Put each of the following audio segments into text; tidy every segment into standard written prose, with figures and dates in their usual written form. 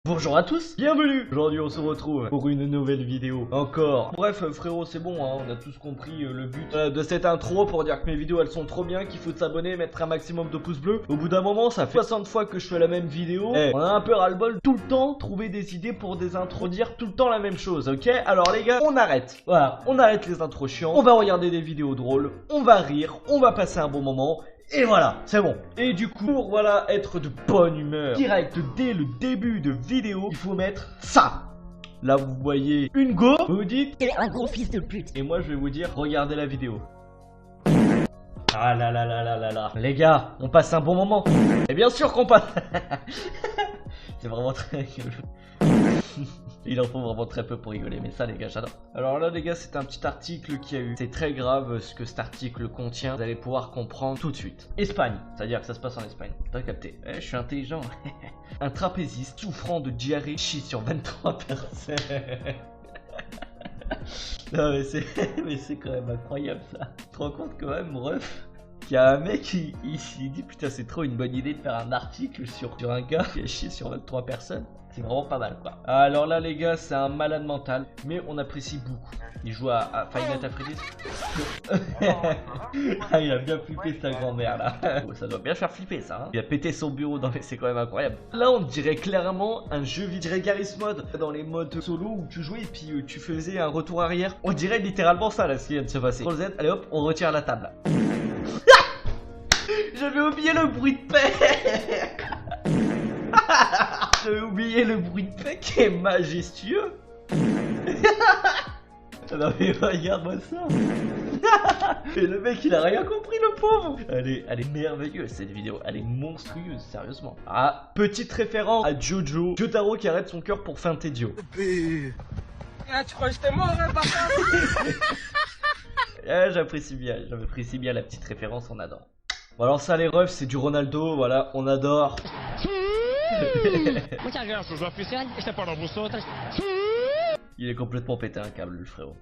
Bonjour à tous, bienvenue. Aujourd'hui on se retrouve pour une nouvelle vidéo encore. Bref frérot, c'est bon hein, on a tous compris le but de cette intro pour dire que mes vidéos elles sont trop bien, qu'il faut s'abonner, mettre un maximum de pouces bleus. Au bout d'un moment ça fait 60 fois que je fais la même vidéo. On a un peu ras-le-bol tout le temps, trouver des idées pour des intros, dire tout le temps la même chose, ok? Alors les gars, on arrête. Voilà, on arrête les intros chiants, on va regarder des vidéos drôles, on va rire, on va passer un bon moment. Et voilà, c'est bon. Et du coup, pour voilà, être de bonne humeur, direct dès le début de vidéo, il faut mettre ça. Là, vous voyez une go, vous vous dites un gros fils de pute. Et moi, je vais vous dire, regardez la vidéo. Ah là là là là là là. Les gars, on passe un bon moment. Et bien sûr qu'on passe. C'est vraiment très rigolo. Il en faut vraiment très peu pour rigoler, mais ça les gars j'adore. Alors là les gars, c'est un petit article qu'il y a eu. C'est très grave ce que cet article contient. Vous allez pouvoir comprendre tout de suite. Espagne, c'est-à-dire que ça se passe en Espagne. T'as capté? Je suis intelligent. Un trapéziste souffrant de diarrhée chie sur 23 personnes. Non mais c'est quand même incroyable ça. Tu te rends compte quand même, ref, qu'il y a un mec qui s'est dit putain c'est trop une bonne idée de faire un article sur un gars qui a chié sur 23 personnes. C'est vraiment pas mal quoi. Alors là les gars, c'est un malade mental, mais on apprécie beaucoup. Il joue à Five Nights at Freddy's. Ah, il a bien flippé sa grand-mère là. Oh, ça doit bien faire flipper ça hein. Il a pété son bureau, non mais c'est quand même incroyable. Là on dirait clairement un jeu vidéo, Garry's Mod, dans les modes solo où tu jouais et puis tu faisais un retour arrière. On dirait littéralement ça là, ce qui vient de se passer. CTRL Z, allez hop, on retire la table là. J'avais oublié le bruit de paix. J'avais oublié le bruit de paix qui est majestueux. Non mais regarde-moi ça. Et le mec il a rien compris le pauvre. Elle est merveilleuse cette vidéo. Elle est monstrueuse sérieusement. Ah, petite référence à Jojo Jotaro qui arrête son cœur pour feinter Dio. Ah, tu crois que j'étais mort hein, papa? Ah, j'apprécie bien la petite référence, on adore. Bon alors ça les refs, c'est du Ronaldo, voilà, on adore. Il est complètement pété un câble le frérot.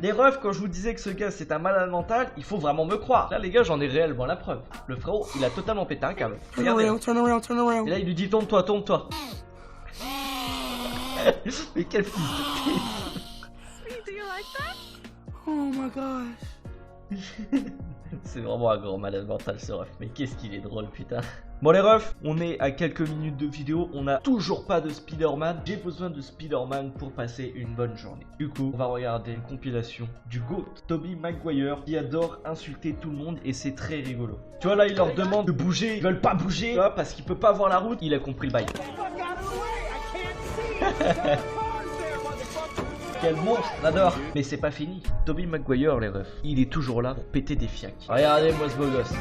Les refs, quand je vous disais que ce gars c'est un malade mental, il faut vraiment me croire. Là les gars, j'en ai réellement la preuve. Le frérot, il a totalement pété un câble. Regardez. Turn around. Et là il lui dit tourne-toi. Mais quel fils de pute. Oh my gosh. C'est vraiment un grand malade mental ce ref. Mais qu'est-ce qu'il est drôle putain. Bon les refs, on est à quelques minutes de vidéo. On n'a toujours pas de Spider-Man. J'ai besoin de Spider-Man pour passer une bonne journée. Du coup, on va regarder une compilation du GOAT, Tobey Maguire, qui adore insulter tout le monde et c'est très rigolo. Tu vois là, il leur demande de bouger. Ils veulent pas bouger, tu vois, parce qu'il peut pas voir la route. Il a compris le bail. Quel monstre, j'adore. Mais c'est pas fini. Tobey Maguire les refs, il est toujours là pour péter des fiacs. Regardez-moi ce beau gosse.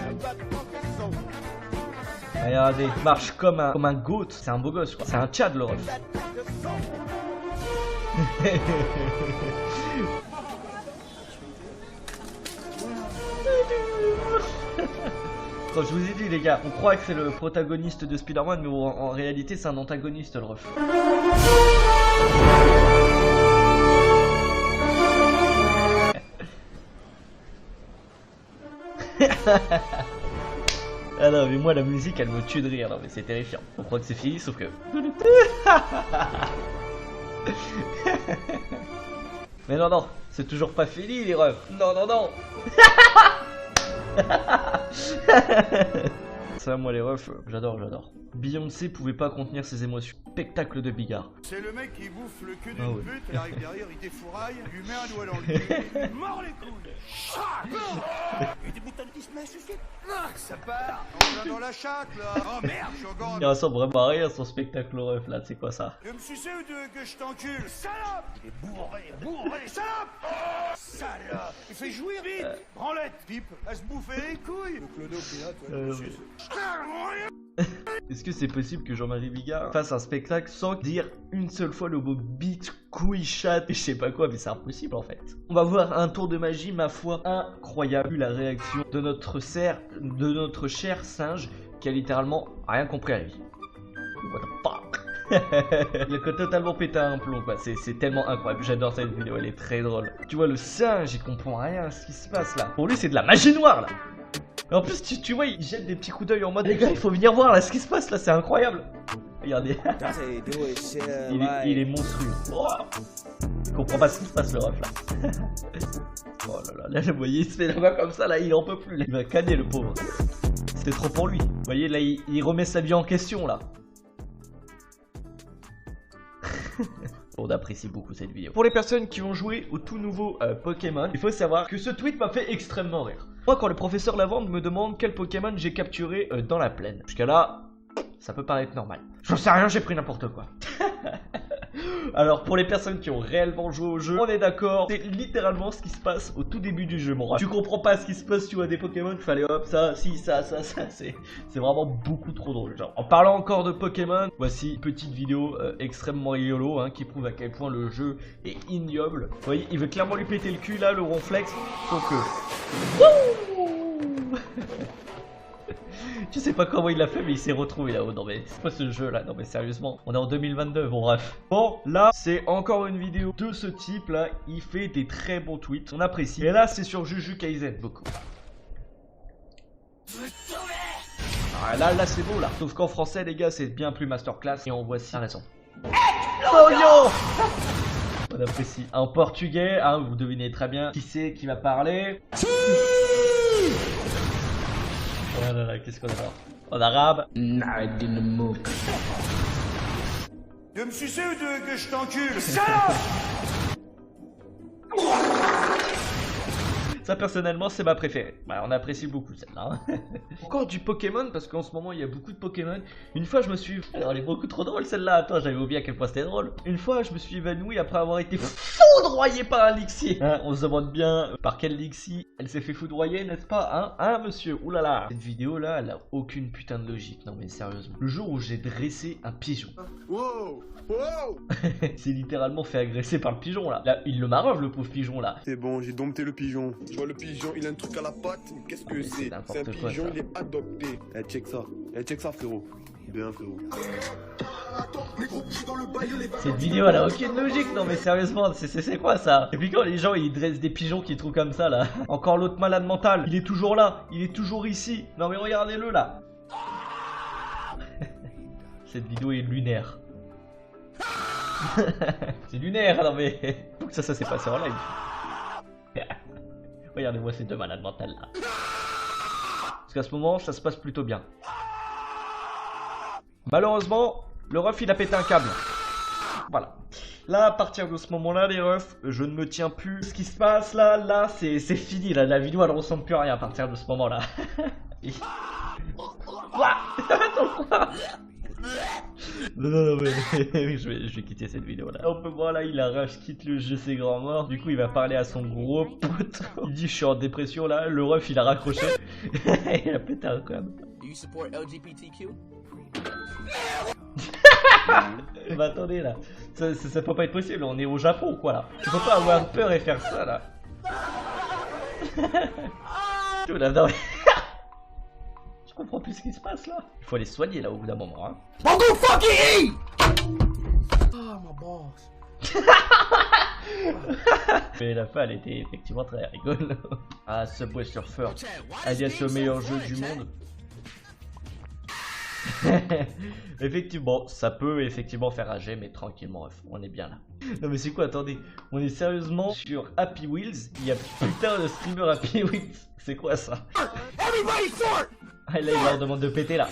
Regardez, il marche comme un goat. C'est un beau gosse quoi. C'est un Tchad le ref. Quand je vous ai dit les gars, on croit que c'est le protagoniste de Spider-Man, mais en réalité c'est un antagoniste le ref. Ah non mais moi la musique elle me tue de rire, non mais c'est terrifiant. On croit que c'est fini sauf que... Mais non, c'est toujours pas fini les refs. Non. Ça moi les refs, j'adore. Beyoncé pouvait pas contenir ses émotions. Spectacle de bigard. C'est le mec qui bouffe le cul d'une pute, il arrive derrière, il défouraille, il lui met un doigt dans le cul, il mord les couilles. Et des boutons de Disney suffit. Ça part, on vient dans la chatte là. Oh merde, je suis encore... Il ressemble vraiment à rien son spectacle ref là, c'est quoi ça? Tu veux me sucer ou tu veux que je t'encule? Salope! Il est bourré, salope! Oh, salope! Il fait jouir vite! Branlette, pipe, à se bouffer les couilles! Le clodo qui est là, toi, Est-ce que c'est possible que Jean-Marie Bigard fasse un spectacle sans dire une seule fois le mot bite, couille, chatte et je sais pas quoi, mais c'est impossible en fait. On va voir un tour de magie, ma foi, incroyable. La réaction de notre cher singe qui a littéralement rien compris à la vie. What the fuck. Il a totalement pété un plomb quoi, c'est tellement incroyable, j'adore cette vidéo, elle est très drôle. Tu vois le singe, il comprend rien à ce qui se passe là. Pour lui c'est de la magie noire là. Et en plus, tu vois, il jette des petits coups d'œil en mode les gars, il faut venir voir là ce qui se passe là, c'est incroyable. Regardez. il est monstrueux. Oh, il comprend pas ce qui se passe le ref là. Oh là là, vous voyez, il se fait la main comme ça là, il en peut plus là. Il va canner le pauvre. C'était trop pour lui. Vous voyez là, il remet sa vie en question là. On apprécie beaucoup cette vidéo. Pour les personnes qui ont joué au tout nouveau Pokémon, il faut savoir que ce tweet m'a fait extrêmement rire. Moi, quand le professeur Lavande me demande quel Pokémon j'ai capturé dans la plaine, jusqu'à là, ça peut paraître normal. J'en sais rien, j'ai pris n'importe quoi. Alors, pour les personnes qui ont réellement joué au jeu, on est d'accord, c'est littéralement ce qui se passe au tout début du jeu, mon ref. Tu comprends pas ce qui se passe, tu vois des Pokémon, il fallait hop, ça, si, ça, c'est vraiment beaucoup trop drôle. Genre, en parlant encore de Pokémon, voici une petite vidéo extrêmement rigolo, hein, qui prouve à quel point le jeu est ignoble. Vous voyez, il veut clairement lui péter le cul là, le ronflex, sauf que... Wouh. Je sais pas comment il l'a fait, mais il s'est retrouvé là-haut. Non mais c'est quoi ce jeu là? Non mais sérieusement, on est en 2022, bon bref. Bon, là c'est encore une vidéo de ce type là. Il fait des très bons tweets, on apprécie. Et là c'est sur Jujutsu Kaisen, beaucoup. Ah, là c'est beau là. Sauf qu'en français les gars c'est bien plus masterclass. Et on voit si raison. Oh yo. On apprécie. En portugais, hein, vous devinez très bien qui c'est qui va parler. Oh là là, qu'est-ce qu'on a? En arabe. De me sucer ou de que je t'encule? Ça personnellement c'est ma préférée. Bah, on apprécie beaucoup celle-là. Encore du Pokémon parce qu'en ce moment il y a beaucoup de Pokémon. Une fois je me suis... Alors elle est beaucoup trop drôle celle-là. Attends, j'avais oublié à quel point c'était drôle. Une fois je me suis évanoui après avoir été foudroyé par un Lixie. Hein, on se demande bien par quel Lixie elle s'est fait foudroyer, n'est-ce pas? Hein monsieur? Oulala. Cette vidéo là elle a aucune putain de logique. Non mais sérieusement. Le jour où j'ai dressé un pigeon. Wow, wow. C'est littéralement fait agresser par le pigeon là. Là il le marove le pauvre pigeon là. C'est bon, j'ai dompté le pigeon. Je vois le pigeon, il a un truc à la patte. Qu'est-ce que c'est? C'est un pigeon, il est adopté. Eh, check ça frérot. Bien frérot. Cette vidéo elle a aucune logique, non mais sérieusement, c'est quoi ça? Et puis quand les gens ils dressent des pigeons qui trouvent comme ça là. Encore l'autre malade mental, il est toujours là, il est toujours ici. Non mais regardez-le là. Cette vidéo est lunaire. C'est lunaire, non mais... Faut que ça s'est passé en live. Regardez-moi ces deux malades mentales là. Parce qu'à ce moment, ça se passe plutôt bien. Malheureusement, le ref il a pété un câble. Voilà. Là, à partir de ce moment-là, les refs, je ne me tiens plus. Ce qui se passe là, c'est fini. Là, la vidéo elle ressemble plus à rien à partir de ce moment-là. Non mais je vais quitter cette vidéo là. On peut voir là, il arrache, quitte le jeu, c'est grand mort. Du coup il va parler à son gros pote. Il dit je suis en dépression là, le ref il a raccroché. Il a pété un câble. Do you support LGBTQ? Bah attendez là, ça peut pas être possible, on est au Japon quoi là. Tu peux pas avoir peur et faire ça là. Tout là, non mais... Je comprends plus ce qui se passe là. Il faut aller se soigner là au bout d'un moment hein. Oh, my balls. Mais la fin elle était effectivement très rigolo. Ah, Subway Surfer, alias le meilleur jeu du monde. Effectivement, ça peut effectivement faire rager, mais tranquillement, on est bien là. Non mais c'est quoi, attendez, on est sérieusement sur Happy Wheels, il y a putain de streamer Happy Wheels, c'est quoi ça? Ah là il leur demande de péter là.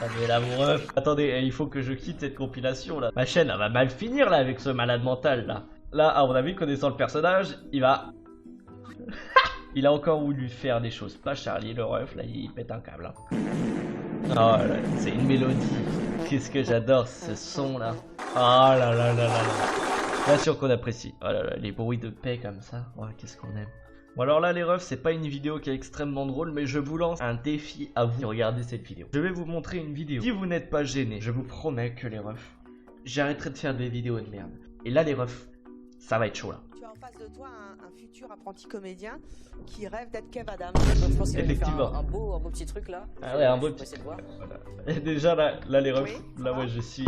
Ah mais là mon ref, attendez, il faut que je quitte cette compilation là. Ma chaîne elle va mal finir là avec ce malade mental là. Là à mon avis, connaissant le personnage, il va... Il a encore voulu faire des choses pas Charlie le ref, là il pète un câble hein. Oh là, c'est une mélodie. Qu'est-ce que j'adore ce son là. Oh là là là là là. Bien sûr qu'on apprécie. Oh là là, les bruits de paix comme ça. Oh, qu'est-ce qu'on aime. Bon alors là les refs, c'est pas une vidéo qui est extrêmement drôle, mais je vous lance un défi à vous de regarder cette vidéo. Je vais vous montrer une vidéo. Si vous n'êtes pas gênés, je vous promets que les refs, j'arrêterai de faire des vidéos de merde. Et là les refs, ça va être chaud là. Tu as en face de toi un futur apprenti comédien qui rêve d'être Kev Adams. Donc je pense qu'il va Effectivement. faire un beau petit truc là. Ah ouais, un beau petit... Voilà. Et déjà là les refs, là ouais je suis...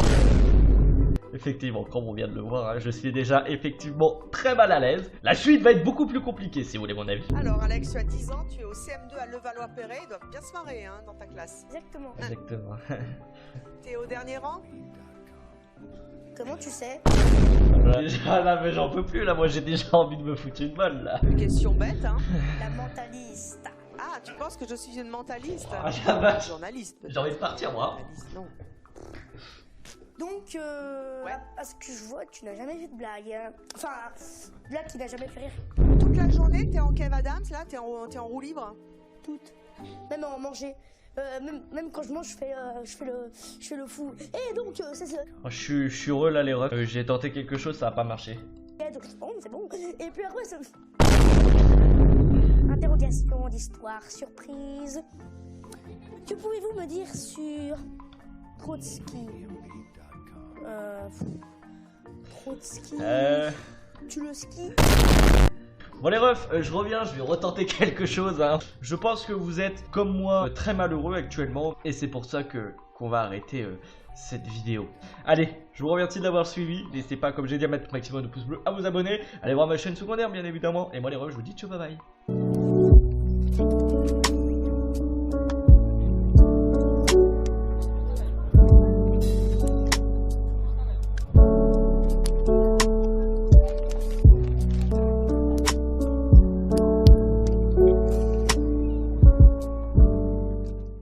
Effectivement, comme on vient de le voir, hein, je suis déjà effectivement très mal à l'aise. La suite va être beaucoup plus compliquée si vous voulez mon avis. Alors Alex, tu as 10 ans, tu es au CM2 à Levallois-Perret, ils doivent bien se marrer hein, dans ta classe. Exactement. Exactement. T'es au dernier rang? Comment tu sais? Déjà là, mais j'en peux plus là, moi j'ai déjà envie de me foutre une balle là. Une question bête, hein? La mentaliste. Ah, tu penses que je suis une mentaliste? Ah, la vache. Journaliste. J'ai envie de partir moi. Mentaliste, non. Donc, à ce que je vois, tu n'as jamais fait de blague. Hein. Enfin, blague qui n'a jamais fait rire. Toute la journée, t'es en Kev Adams, là? T'es en roue libre? Toutes. Même en manger. Même quand je mange, je fais le fou. Et donc, c'est ça. Oh, je suis heureux là les refs. J'ai tenté quelque chose, ça a pas marché. Donc, c'est bon. Et puis après, c'est... Interrogation d'histoire surprise. Que pouvez-vous me dire sur Trotsky? Trotsky. Tu le skis? Bon les refs, je reviens, je vais retenter quelque chose. Hein. Je pense que vous êtes comme moi très malheureux actuellement et c'est pour ça qu'on va arrêter cette vidéo. Allez, je vous remercie de l'avoir suivi. N'hésitez pas, comme j'ai dit, à mettre maximum de pouces bleus, à vous abonner, allez voir ma chaîne secondaire bien évidemment. Et moi les refs, je vous dis ciao, bye bye.